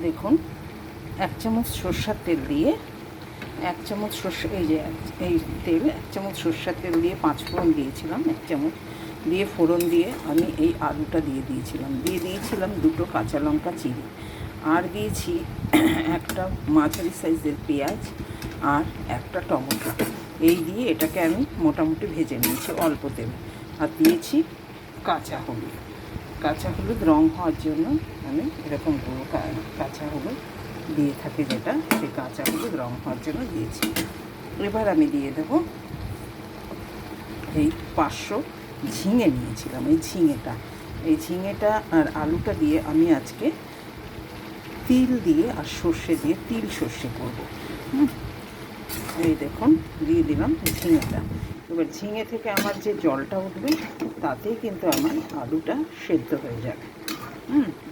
দেখুন 1 চামচ সরষের তেল দিয়ে 1 চামচ সর্ষে এই তেল 1 চামচ সরষের তেল দিয়ে 5 ফোড়ন দিয়েছিলাম, 1 চামচ দিয়ে ফোড়ন দিয়ে আমি এই আলুটা দিয়ে দিয়েছিলাম 2টো কাঁচা লঙ্কা চিড়ে, আর দিয়েছি একটা মাঝারি সাইজের পেঁয়াজ আর একটা টমেটো। এই দিয়ে এটাকে আমি মোটামুটি ভেজে নিয়েছি অল্প তেলে। আর দিয়েছি কাঁচা হলুদ রং হওয়ার জন্য আমি এরকম কাঁচা হলুদ দিয়ে থাকি, যেটা সেই কাঁচা হলুদ রং হওয়ার জন্য দিয়েছি। এবার আমি দিয়ে দেবো এই 500 ঝিঙে নিয়েছিলাম, এই ঝিঙেটা আর আলুটা দিয়ে আমি আজকে তিল দিয়ে আর সর্ষে দিয়ে তিল সর্ষে করবো। এই দেখুন দিয়ে দিলাম ঝিঙেটা। এবার ঝিঙে থেকে আমার যে জলটা উঠবে তাতেই কিন্তু আমার আলুটা সেদ্ধ হয়ে যাবে।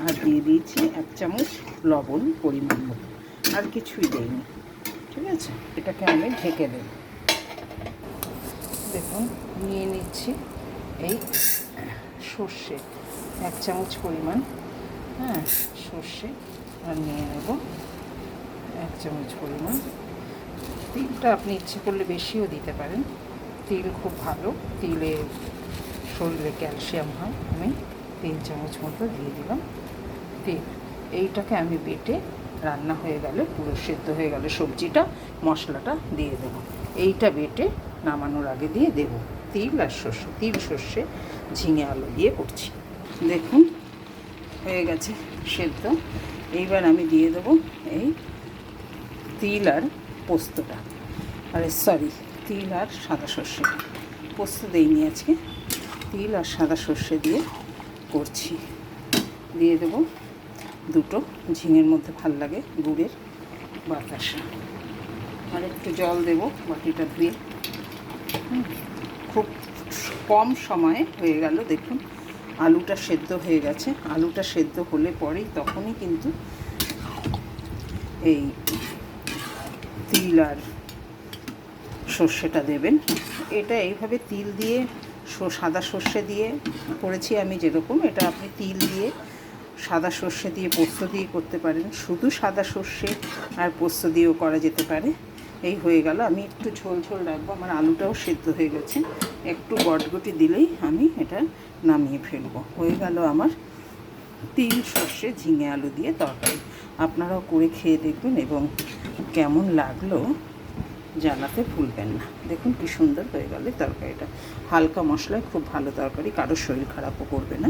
আর দিয়ে দিয়েছি 1 চামচ লবণ পরিমাণ মতো, আর কিছুই দেইনি। ঠিক আছে, এটাকে আমি ঢেকে দেব। দেখুন নিয়ে নিচ্ছি এই সর্ষে 1 চামচ পরিমাণ, সর্ষে আর নিয়ে নেব 1 চামচ পরিমাণ। তিলটা আপনি ইচ্ছে করলে বেশিও দিতে পারেন, তিল খুব ভালো, তিলে শরীরে ক্যালসিয়াম হয়। আমি 3 চামচ মতো দিয়ে দিলাম তেল। এইটাকে আমি বেটে রান্না হয়ে গেলে, পুরো সেদ্ধ হয়ে গেলে সবজিটা, মশলাটা দিয়ে দেবো। এইটা বেটে নামানোর আগে দিয়ে দেবো তিল আর সর্ষে, তিল সর্ষে ঝিঙে আলু দিয়ে করছি। দেখুন হয়ে গেছে সেদ্ধ। এইবার আমি দিয়ে দেবো এই তিল আর পোস্তটা, তিল আর সাদা সর্ষে, পোস্ত দেইনি আজকে, তিল আর সাদা সর্ষে দিয়ে করছি। দিয়ে দেবো 2টো ঝিঙের মধ্যে ভাল লাগে গুড়ের বাতাসা, আর একটু জল দেবো বাটিটা ধুয়ে। খুব কম সময়ে হয়ে গেল। দেখুন আলুটা সেদ্ধ হয়ে গেছে। আলুটা সেদ্ধ হলে পরেই তখনই কিন্তু এই তিল আর সর্ষেটা দেবেন। এটা এইভাবে তিল দিয়ে সাদা সর্ষে দিয়ে করেছি আমি যেরকম, এটা আপনি তিল দিয়ে সাদা সর্ষে দিয়ে পোস্ত দিয়ে করতে পারেন, শুধু সাদা সর্ষে আর পোস্ত দিয়েও করা যেতে পারে। এই হয়ে গেল। আমি একটু ঝোল রাখবো, আমার আলুটাও সেদ্ধ হয়ে গেছে, একটু গটগটি দিলেই আমি এটা নামিয়ে ফেলবো। হয়ে গেল আমার তিল সর্ষে ঝিঙে আলু দিয়ে তরকারি। আপনারাও করে খেয়ে দেখবেন এবং কেমন লাগলো জানাতে ভুলবেন না। দেখুন কি সুন্দর হয়ে গেল তরকারিটা, হালকা মশলায় খুব ভালো তরকারি, কারোর শরীর খারাপও করবে না।